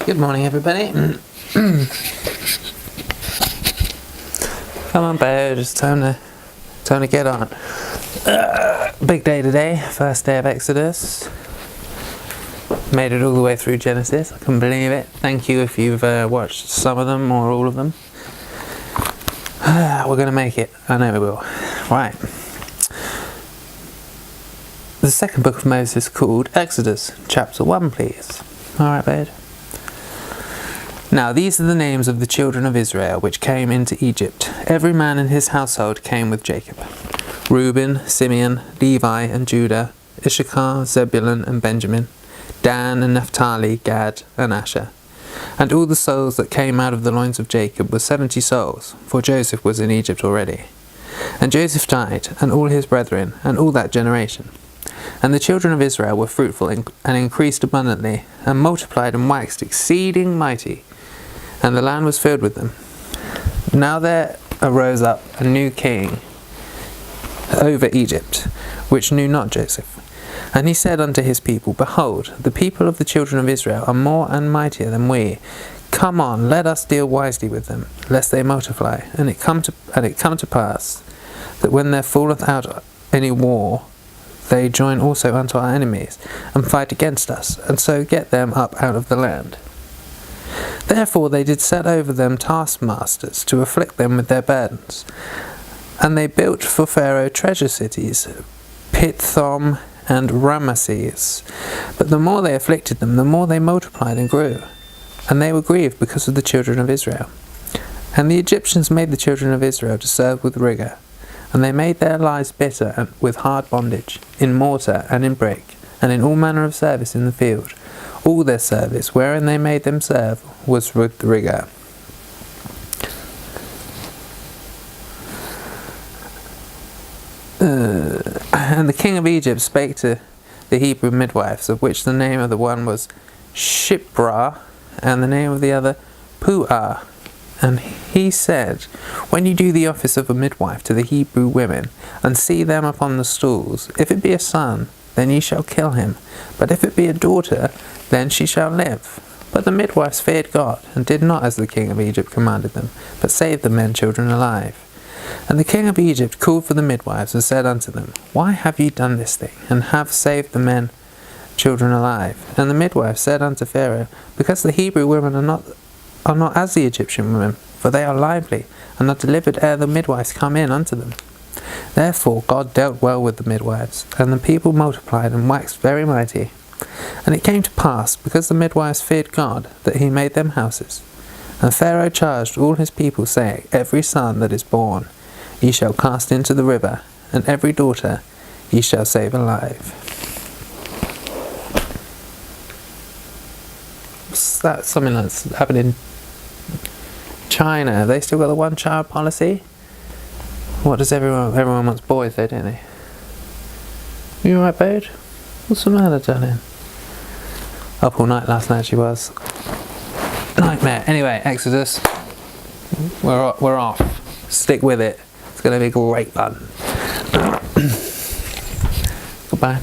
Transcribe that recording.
Good morning, everybody. Come on, babe. It's time to get on. Big day today. First day of Exodus. Made it all the way through Genesis. I couldn't believe it. Thank you if you've watched some of them or all of them. We're going to make it. I know we will. Right. The second book of Moses called Exodus. Chapter 1, please. Alright, babe. Now these are the names of the children of Israel which came into Egypt. Every man in his household came with Jacob. Reuben, Simeon, Levi and Judah, Issachar, Zebulun and Benjamin, Dan and Naphtali, Gad and Asher. And all the souls that came out of the loins of Jacob were 70 souls, for Joseph was in Egypt already. And Joseph died, and all his brethren, and all that generation. And the children of Israel were fruitful and increased abundantly, and multiplied and waxed exceeding mighty, and the land was filled with them. Now there arose up a new king over Egypt, which knew not Joseph. And he said unto his people, Behold, the people of the children of Israel are more and mightier than we. Come on, let us deal wisely with them, lest they multiply. And it come to pass, that when there falleth out any war, they join also unto our enemies, and fight against us, and so get them up out of the land. Therefore they did set over them taskmasters, to afflict them with their burdens. And they built for Pharaoh treasure cities, Pithom and Ramesses. But the more they afflicted them, the more they multiplied and grew. And they were grieved because of the children of Israel. And the Egyptians made the children of Israel to serve with rigour. And they made their lives bitter and with hard bondage, in mortar and in brick, and in all manner of service in the field. All their service, wherein they made them serve, was with rigour. And the king of Egypt spake to the Hebrew midwives, of which the name of the one was Shiphrah, and the name of the other Puah. And he said, When you do the office of a midwife to the Hebrew women, and see them upon the stools, if it be a son, then ye shall kill him, but if it be a daughter, then she shall live. But the midwives feared God, and did not as the king of Egypt commanded them, but saved the men children alive. And the king of Egypt called for the midwives, and said unto them, Why have ye done this thing, and have saved the men children alive? And the midwives said unto Pharaoh, Because the Hebrew women are not as the Egyptian women, for they are lively, and are delivered ere the midwives come in unto them. Therefore God dealt well with the midwives, and the people multiplied and waxed very mighty. And it came to pass, because the midwives feared God, that he made them houses. And Pharaoh charged all his people, saying, Every son that is born ye shall cast into the river, and every daughter ye shall save alive. That's something that's happened in China. Have they still got the one-child policy? What does everyone wants boys though, don't they? You alright, babe? What's the matter, darling? Up all night last night she was. Nightmare. Anyway, Exodus. We're off. Stick with it. It's going to be great fun. Goodbye.